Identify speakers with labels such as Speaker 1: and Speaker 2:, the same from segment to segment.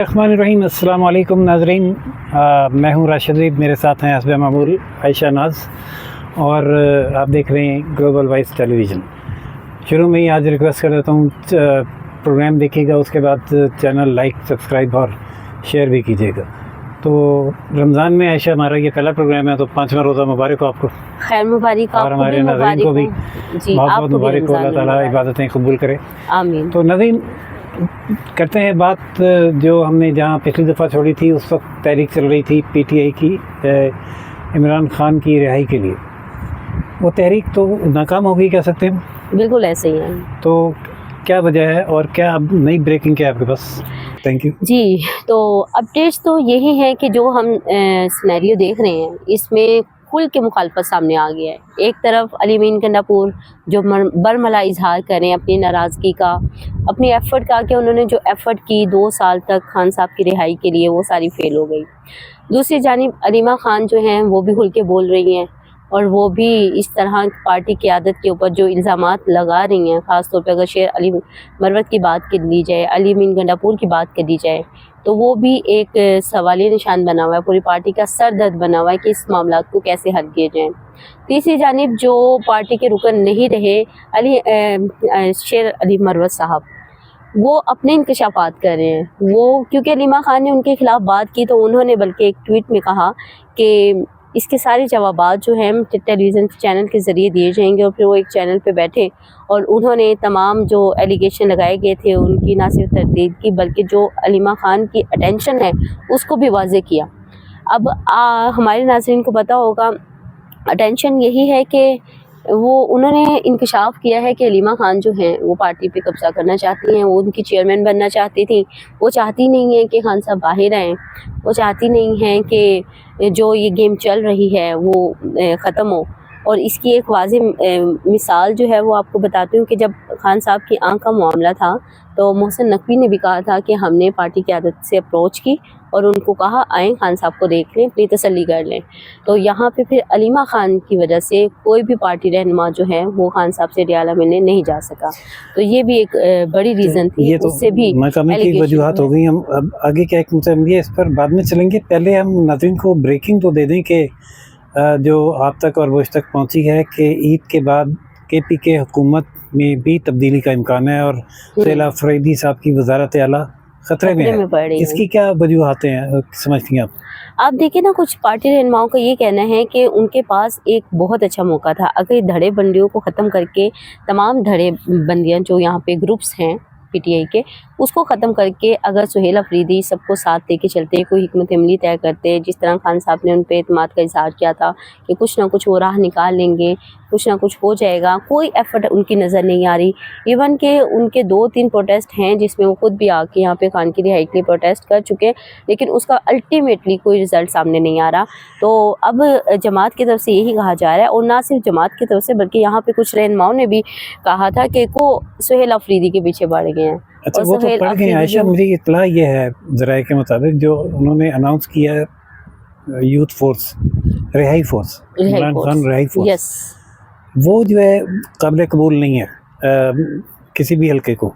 Speaker 1: रहीम अस्सलाम वालेकुम नाज़रीन, मैं हूं राशिद, मेरे साथ हैं हस्ब मामूल आयशा नाज और आप देख रहे हैं ग्लोबल वॉइस टेलीविज़न। शुरू में ही आज रिक्वेस्ट कर देता हूं, प्रोग्राम देखिएगा, उसके बाद चैनल लाइक, सब्सक्राइब और शेयर भी कीजिएगा। तो रमज़ान में आयशा हमारा ये पहला प्रोग्राम है, तो 5वां रोज़ा मुबारक हो आपको,
Speaker 2: खैर मुबारक
Speaker 1: और हमारे नाज़रीन को भी बहुत बहुत मुबारक हो। अल्लाह ताला इबादतें कबूल करे, आमीन। तो नाज़रीन करते हैं बात जो हमने जहाँ पिछली दफ़ा छोड़ी थी, उस वक्त तहरीक चल रही थी पीटीआई की इमरान खान की रिहाई के लिए। वो तहरीक तो नाकाम हो गई कह सकते हैं,
Speaker 2: बिल्कुल ऐसे ही है।
Speaker 1: तो क्या वजह है और क्या अब नई ब्रेकिंग क्या है आपके पास? थैंक यू
Speaker 2: जी। तो अपडेट्स तो यही है कि जो हम सिनेरियो देख रहे हैं इसमें खुल के मुखालफत सामने आ गया है। एक तरफ अलीमीन गंडापुर जो बरमला इजहार करें अपनी नाराज़गी का, अपनी एफ़र्ट का, कि उन्होंने जो एफ़र्ट की 2 साल तक खान साहब की रिहाई के लिए, वो सारी फेल हो गई। दूसरी जानिब अलीमा खान जो हैं वो भी खुल के बोल रही हैं, और वो भी इस तरह पार्टी क़यादत के ऊपर जो इल्ज़ामात लगा रही हैं, ख़ास तौर पे अगर शेर अली मरवत की बात कर ली जाए, अलीमीन गंडापुर की बात कर ली जाए, तो वो भी एक सवालिया निशान बना हुआ है, पूरी पार्टी का सर दर्द बना हुआ है कि इस मामला को कैसे हल किए जाएँ। तीसरी जानिब जो पार्टी के रुकन नहीं रहे शेर अली मरवत साहब, वो अपने इंकशाफात कर रहे हैं। वो क्योंकि अलीमा खान ने उनके ख़िलाफ़ बात की, तो उन्होंने बल्कि एक ट्वीट में कहा कि इसके सारे जवाबात जो हैं टेलीविज़न चैनल के ज़रिए दिए जाएंगे, और फिर वो एक चैनल पे बैठे और उन्होंने तमाम जो एलिगेशन लगाए गए थे उनकी ना सिर्फ तरदीद की, बल्कि जो अलीमा खान की अटेंशन है उसको भी वाज़े किया। अब हमारे नाज़रीन को पता होगा, अटेंशन यही है कि वो उन्होंने इंकशाफ किया है कि अलीमा खान जो हैं वो पार्टी पे कब्ज़ा करना चाहती हैं, वो उनकी चेयरमैन बनना चाहती थी। वो चाहती नहीं है कि खान साहब बाहर आएँ, वो चाहती नहीं हैं कि जो ये गेम चल रही है वो ख़त्म हो। और इसकी एक वाज़ेह मिसाल जो है वो आपको बताती हूँ कि जब खान साहब की आंख का मामला था, तो मोहसिन नकवी ने भी कहा था कि हमने पार्टी क़यादत से अप्रोच की और उनको कहा आएँ खान साहब को देख लें, अपनी तसल्ली कर लें। तो यहाँ पे फिर अलीमा खान की वजह से कोई भी पार्टी रहनुमा जो है वो खान साहब से रियाला मिलने नहीं जा सका। तो ये भी एक बड़ी रीज़न थी।
Speaker 1: ये तो
Speaker 2: उससे भी
Speaker 1: नाकामी की वजूहत हो गई। हम अब आगे क्या एक मुतमदी है, इस पर बाद में चलेंगे। पहले हम नाज़रीन को ब्रेकिंग तो दे दें कि जो आप तक और वो तक पहुँची है कि ईद के बाद KPK हुकूमत में भी तब्दीली का इम्कान है और ज़ैला अफरीदी साहब की वज़ारत आला खतरे में है। इसकी क्या वजूहातें हैं, समझती हैं आप?
Speaker 2: आप देखिए ना, कुछ पार्टी रहनुमाओं का ये कहना है कि उनके पास एक बहुत अच्छा मौका था। अगर धड़े बंदियों को ख़त्म करके, तमाम धड़े बंदियाँ जो यहाँ पे ग्रुप्स हैं पीटीआई के, उसको ख़त्म करके अगर सुहेल अफरीदी सबको साथ लेके चलते, कोई हिकमत अमली तय करते, जिस तरह खान साहब ने उन पे एतमाद का इज़हार किया था कि कुछ ना कुछ वो राह निकाल लेंगे, कुछ ना कुछ हो जाएगा, कोई एफ़र्ट उनकी नज़र नहीं आ रही। इवन के उनके 2-3 प्रोटेस्ट हैं जिसमें वो खुद भी आके यहाँ पे खान की रिहाई के लिए प्रोटेस्ट कर चुके हैं, लेकिन उसका अल्टीमेटली कोई रिज़ल्ट सामने नहीं आ रहा। तो अब जमात की तरफ से यही कहा जा रहा है, और ना सिर्फ जमात की तरफ से बल्कि यहाँ पे कुछ रहनुमाओं ने भी कहा था कि वो सुहेल अफरीदी के पीछे बढ़ गए हैं।
Speaker 1: अच्छा, वो तो पढ़ गए आयशा। मुझे इत्तला ये है ज़राए के मुताबिक, जो उन्होंने अनाउंस किया है यूथ फोर्स, रिहाई फोर्स, इमरान खान रिहाई फोर्स, वो जो है काबिल कबूल नहीं है किसी भी हल्के को।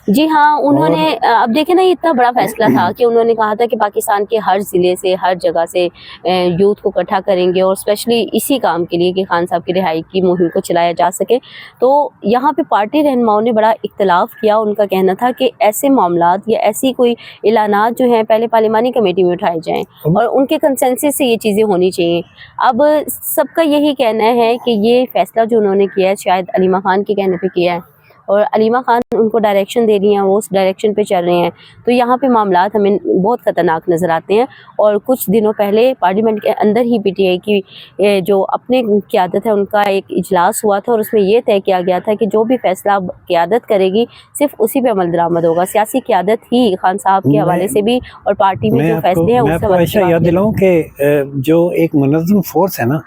Speaker 2: जी हाँ, उन्होंने अब देखें ना, ये इतना बड़ा फैसला था कि उन्होंने कहा था कि पाकिस्तान के हर ज़िले से, हर जगह से यूथ को इकट्ठा करेंगे, और स्पेशली इसी काम के लिए कि खान साहब की रिहाई की मुहिम को चलाया जा सके। तो यहाँ पे पार्टी रहनुमाओं ने बड़ा इख्तलाफ किया। उनका कहना था कि ऐसे मामलात या ऐसी कोई ऐलानात जो हैं पहले पार्लिमानी कमेटी में उठाए जाएँ और उनके कंसेंसस से ये चीज़ें होनी चाहिए। अब सबका यही कहना है कि ये फ़ैसला जो उन्होंने किया है शायद अलीमा खान के कहने पर किया है, और अलीमा खान उनको डायरेक्शन दे रही हैं, वो उस डायरेक्शन पे चल रहे हैं। तो यहाँ पे मामलात हमें बहुत ख़तरनाक नज़र आते हैं। और कुछ दिनों पहले पार्लियामेंट के अंदर ही पीटीआई की जो अपने क़यादत है उनका एक इजलास हुआ था, और उसमें ये तय किया गया था कि जो भी फ़ैसला क़यादत करेगी सिर्फ उसी पे अमल दरामद होगा। सियासी क़यादत ही खान साहब के हवाले से भी और पार्टी में जो फैसले हैं उससे
Speaker 1: हमेशा याद दिलाऊँ कि जो एक मुनज़्ज़म फोर्स है ना,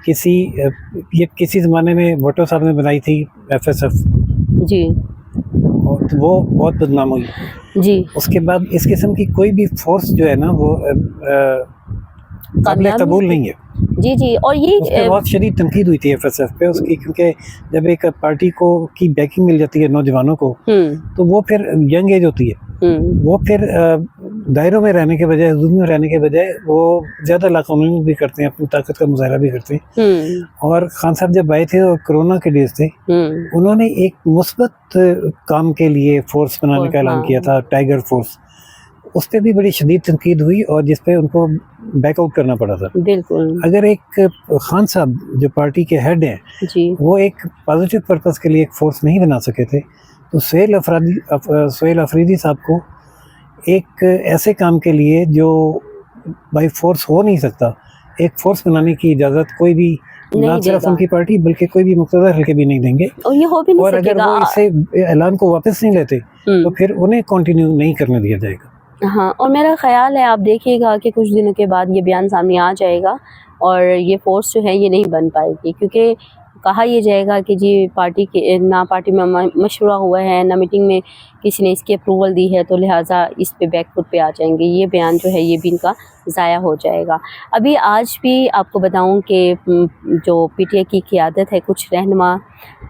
Speaker 1: किसी ज़माने में भुट्टो साहब ने बनाई थी FSF
Speaker 2: जी,
Speaker 1: तो वो बहुत बदनाम हुई जी। उसके बाद इस किस्म की कोई भी फोर्स जो है ना, वो
Speaker 2: कामयाबी
Speaker 1: कबूल नहीं है।
Speaker 2: जी जी। और
Speaker 1: उस पे
Speaker 2: ये
Speaker 1: बहुत शदीद तनकीद हुई थी एफएसएफ पे उसकी, क्योंकि जब एक पार्टी को की बैकिंग मिल जाती है नौजवानों को, तो वो फिर यंग एज होती है, वो फिर दायरों में रहने के बजाय, हुदूद में रहने के बजाय वो ज़्यादा लाकानूनी भी करते हैं, अपनी ताकत का मुजाहरा भी करते हैं। और खान साहब जब आए थे और कोरोना के डेज थे, उन्होंने एक मुस्बत काम के लिए फोर्स बनाने का ऐलान किया था, टाइगर फोर्स। उस पर भी बड़ी शदीद तनकीद हुई और जिस पे उनको बैकआउट करना पड़ा था।
Speaker 2: बिल्कुल।
Speaker 1: अगर एक खान साहब जो पार्टी के हेड हैं, वो एक पॉजिटिव पर्पस के लिए एक फोर्स नहीं बना सके थे, तो सुहेल अफरीदी साहब को एक ऐसे काम के लिए जो बाई फोर्स हो नहीं सकता, एक फोर्स बनाने की इजाज़त कोई भी, ना सिर्फ उनकी पार्टी बल्कि कोई भी मुक़्तदर हल्के भी नहीं देंगे।
Speaker 2: और ये हो भी नहीं
Speaker 1: और
Speaker 2: सकेगा।
Speaker 1: अगर वो इसे ऐलान को वापस नहीं लेते तो फिर उन्हें कंटिन्यू नहीं करने दिया जाएगा।
Speaker 2: हाँ, और मेरा ख़्याल है आप देखिएगा कि कुछ दिनों के बाद ये बयान सामने आ जाएगा और ये फोर्स जो है ये नहीं बन पाएगी, क्योंकि कहा यह जाएगा कि जी पार्टी के ना पार्टी में मशवरा हुआ है, ना मीटिंग में किसी ने इसकी अप्रूवल दी है, तो लिहाजा इस पे बैकफुट पे आ जाएंगे। ये बयान जो है ये भी इनका ज़ाया हो जाएगा। अभी आज भी आपको बताऊं कि जो पीटीआई की क़ियादत है, कुछ रहनुमा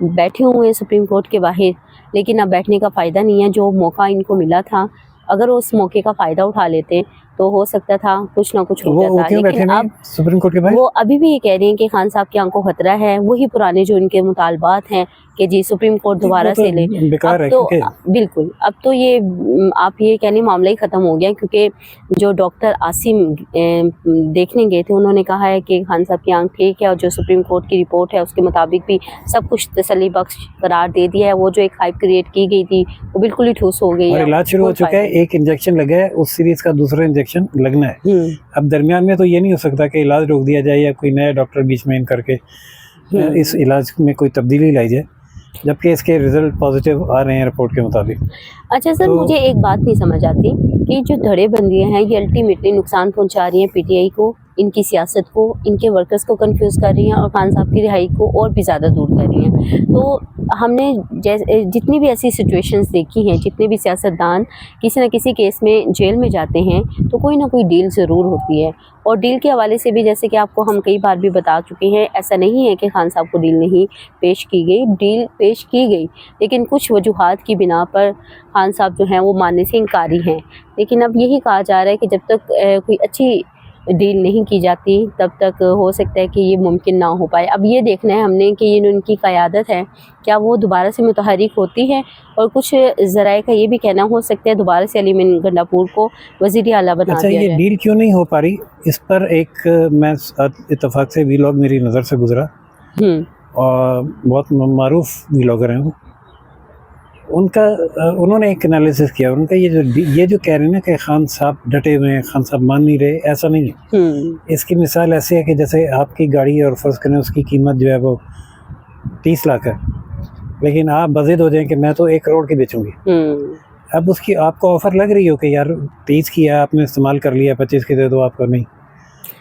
Speaker 2: बैठे हुए हैं सुप्रीम कोर्ट के बाहर, लेकिन अब बैठने का फ़ायदा नहीं है। जो मौका इनको मिला था, अगर उस मौके का फ़ायदा उठा लेते तो हो सकता था कुछ ना कुछ हो जाता। लेकिन अब
Speaker 1: सुप्रीम कोर्ट के बाहर वो
Speaker 2: अभी भी ये कह रहे हैं कि खान साहब की आंखों खतरा है। वही पुराने जो इनके मुतालबात हैं कि जी सुप्रीम कोर्ट दोबारा से ले,
Speaker 1: बेकार है।
Speaker 2: तो बिल्कुल अब तो ये आप ये कहने मामला ही ख़त्म हो गया, क्योंकि जो डॉक्टर आसिम देखने गए थे उन्होंने कहा है कि खान साहब की आंख ठीक है, और जो सुप्रीम कोर्ट की रिपोर्ट है उसके मुताबिक भी सब कुछ तसल्ली बख्श करार दे दिया है। वो जो एक हाइप क्रिएट की गई थी वो बिल्कुल ही ठूस हो गई है।
Speaker 1: इलाज शुरू हो चुका है, एक इंजेक्शन लगा है, उस सीरीज का दूसरा इंजेक्शन लगना है। अब दरमियान में तो ये नहीं हो सकता कि इलाज रोक दिया जाए या कोई नया डॉक्टर बीच में इन करके इस इलाज में कोई तब्दीली लाई जाए, जबकि इसके रिजल्ट पॉजिटिव आ रहे हैं रिपोर्ट के मुताबिक।
Speaker 2: अच्छा सर, मुझे एक बात नहीं समझ आती कि जो धड़ेबंदियां हैं ये अल्टीमेटली नुकसान पहुंचा रही हैं पीटीआई को, इनकी सियासत को, इनके वर्कर्स को कंफ्यूज कर रही हैं और खान साहब की रिहाई को और भी ज़्यादा दूर कर रही हैं। तो हमने जितनी भी ऐसी सिचुएशंस देखी हैं, जितने भी सियासतदान किसी न किसी केस में जेल में जाते हैं, तो कोई ना कोई डील ज़रूर होती है। और डील के हवाले से भी जैसे कि आपको हम कई बार भी बता चुके हैं, ऐसा नहीं है कि खान साहब को डील नहीं पेश की गई, डील पेश की गई, लेकिन कुछ वजूहात की बिना पर खान साहब जो हैं वो मानने से इनकारी हैं। लेकिन अब यही कहा जा रहा है कि जब तक कोई अच्छी डील नहीं की जाती तब तक हो सकता है कि ये मुमकिन ना हो पाए। अब ये देखना है हमने कि ये उनकी क़यादत है, क्या वो दोबारा से मुतहरिक होती है, और कुछ ज़राए का ये भी कहना हो सकता है दोबारा से अलीमीन गंडापुर को वज़ीर आला बना दिया जाए।
Speaker 1: ये डील क्यों नहीं हो पा रही, इस पर एक मैं इत्तेफाक से वीलॉग मेरी नज़र से गुजरा और बहुत मारूफ वीलॉगर हैं वो, उन्होंने एक एनालिसिस किया। उनका ये जो कह रहे हैं ना कि खान साहब डटे हुए हैं, खान साहब मान नहीं रहे, ऐसा नहीं है। इसकी मिसाल ऐसी है कि जैसे आपकी गाड़ी और फर्ज करें उसकी कीमत जो है वो 30 लाख है, लेकिन आप बज़िद हो जाएं कि मैं तो 1 करोड़ की बेचूंगी। अब उसकी आपको ऑफ़र लग रही हो कि यार 30 की है, आपने इस्तेमाल कर लिया, 25 की दे दो, आपको नहीं।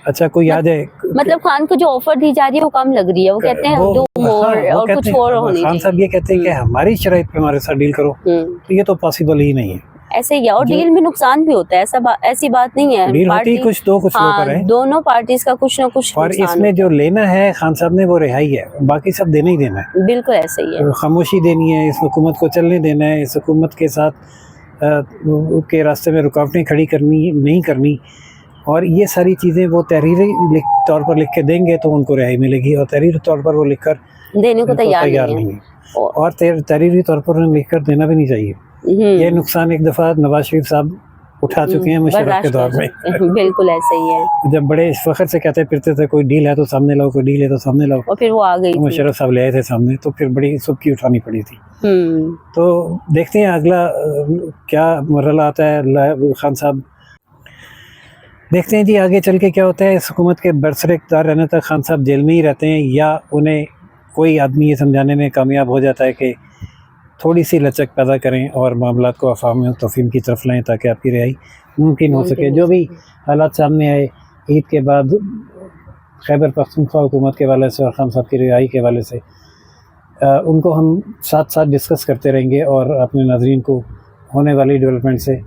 Speaker 1: अच्छा कोई आ जाए,
Speaker 2: मतलब खान को जो ऑफर दी जा रही है वो कम लग रही है, वो कहते हैं दो मोर और कुछ और होनी चाहिए।
Speaker 1: खान साहब ये कहते हैं कि हमारी शराइत पे हमारे साथ डील करो, तो ये तो पॉसिबल ही नहीं है।
Speaker 2: ऐसे ही है, और डील में नुकसान भी होता है, ऐसी बात नहीं है।
Speaker 1: डील होती कुछ दो कुछ लोग है,
Speaker 2: दोनों पार्टीज का कुछ ना कुछ,
Speaker 1: और इसमें जो लेना है खान साहब ने वो रिहाई है, बाकी सब देना ही देना है।
Speaker 2: बिल्कुल ऐसे ही है,
Speaker 1: खामोशी देनी है, इस हुकूमत को चलने देना है, इस हुकूमत के साथ के रास्ते में रुकावटें खड़ी करनी नहीं करनी, और ये सारी चीज़ें वो तहरीरी तौर पर लिख के देंगे तो उनको रिहाई मिलेगी, और तहरीरी तौर पर वो लिख कर
Speaker 2: देने को तैयार नहीं है,
Speaker 1: और तहरीरी तौर पर उन्हें लिख कर देना भी नहीं चाहिए। ये नुकसान एक दफ़ा नवाज शरीफ साहब उठा चुके हैं मुशर्रफ के दौर में।
Speaker 2: बिल्कुल ऐसे ही है,
Speaker 1: जब बड़े फ़ख्र से कहते फिरते थे कोई डील है तो सामने लाओ, कोई डील है तो सामने लाओ,
Speaker 2: और फिर वो आ गई,
Speaker 1: मुशर्रफ साहब ले आए थे सामने, तो फिर बड़ी सुबकी उठानी पड़ी थी। तो देखते हैं अगला क्या मरहला आता है खान साहब, देखते हैं जी आगे चल के क्या होता है। इस हुकूमत के बरसर इक़्तिदार रहने तक खान साहब जेल में ही रहते हैं, या उन्हें कोई आदमी ये समझाने में कामयाब हो जाता है कि थोड़ी सी लचक पैदा करें और मामलात को अफ़ाम में तफ़हीम की तरफ लाएँ ताकि आपकी रिहाई मुमकिन हो सके। जो भी हालात सामने आए ईद के बाद खैबर पख्तूनख्वा हुकूमत के हवाले से और खान साहब की रिहाई के हवाले से, उनको हम साथ साथ डिस्कस करते रहेंगे और अपने नाज़रीन को होने वाली डेवलपमेंट से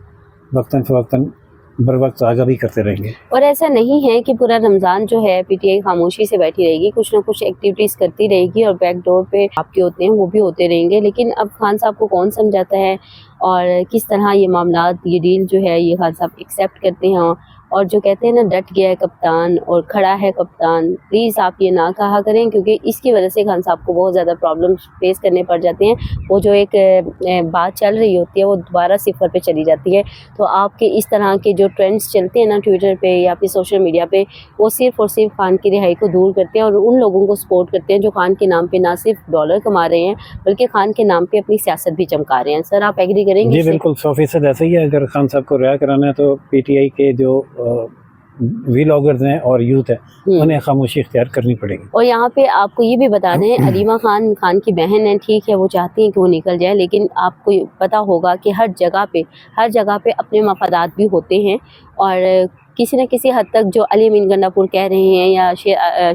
Speaker 1: वक्तन फ़वक्तन बर वक्त आगाह भी करते रहेंगे।
Speaker 2: और ऐसा नहीं है कि पूरा रमज़ान जो है पीटीआई खामोशी से बैठी रहेगी, कुछ ना कुछ एक्टिविटीज़ करती रहेगी और बैक डोर पे आपके होते हैं वो भी होते रहेंगे। लेकिन अब खान साहब को कौन समझाता है और किस तरह ये मामलात, ये डील जो है ये खान साहब एक्सेप्ट करते हैं। और जो कहते हैं ना, डट गया है कप्तान और खड़ा है कप्तान, प्लीज़ आप ये ना कहा करें, क्योंकि इसकी वजह से खान साहब को बहुत ज़्यादा प्रॉब्लम्स फेस करने पड़ जाते हैं। वो जो एक बात चल रही होती है वो दोबारा सिफर पे चली जाती है। तो आपके इस तरह के जो ट्रेंड्स चलते हैं ना ट्विटर पे या फिर सोशल मीडिया पे, वो सिर्फ और सिर्फ खान की रिहाई को दूर करते हैं और उन लोगों को सपोर्ट करते हैं जो खान के नाम पे ना सिर्फ डॉलर कमा रहे हैं बल्कि खान के नाम पे अपनी सियासत भी चमका रहे हैं। सर, आप एग्री करेंगे
Speaker 1: जी
Speaker 2: इससे?
Speaker 1: बिल्कुल, 100% ऐसा ही है। अगर खान साहब को रिहा कराना है तो पीटीआई के जो व्लॉगर्स हैं और यूथ है उन्हें खामोशी इख्तियार करनी पड़ेगी।
Speaker 2: और यहाँ पे आपको ये भी बता दें, अलीमा खान खान की बहन है, ठीक है, वो चाहती हैं कि वो निकल जाए, लेकिन आपको पता होगा कि हर जगह पे अपने मफादात भी होते हैं। और किसी न किसी हद तक जो अली अमीन गंडापुर कह रहे हैं या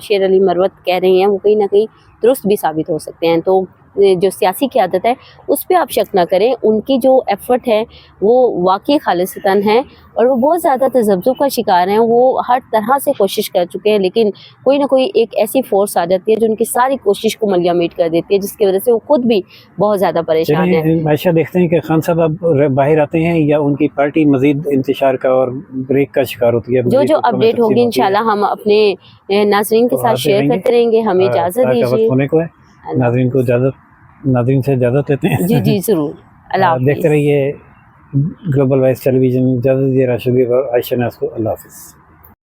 Speaker 2: शेर अली मरवत कह रहे हैं, वो कहीं ना कहीं दुरुस्त भी साबित हो सकते हैं। तो जो सियासी क़यादत है उस पर आप शक ना करें, उनकी जो एफ़र्ट है वो वाकई खालिसतन है और वो बहुत ज़्यादा तज़ब्ज़ुब का शिकार हैं। वो हर तरह से कोशिश कर चुके हैं, लेकिन कोई ना कोई एक ऐसी फोर्स आ जाती है जो उनकी सारी कोशिश को मलियामीट कर देती है, जिसकी वजह से वो खुद भी बहुत ज़्यादा परेशान है।
Speaker 1: आयशा, देखते हैं कि खान साहब अब बाहर आते हैं या उनकी पार्टी मजीद इंतशार का और ब्रेक का शिकार होती है।
Speaker 2: जो अपडेट होगी इंशाल्लाह हम अपने नाज़रीन के साथ शेयर करते रहेंगे। हमें इजाज़त दीजिए।
Speaker 1: होने को है, नाज़रीन से इजाज़त लेते हैं।
Speaker 2: जी जी ज़रूर। अल्लाह हाफ़िज़।
Speaker 1: देखते रहिए ग्लोबल वॉइस टेलीविज़न। इजाज़त दीजिए राशिद और आयशा नाज़ को। अल्लाह हाफ़िज़।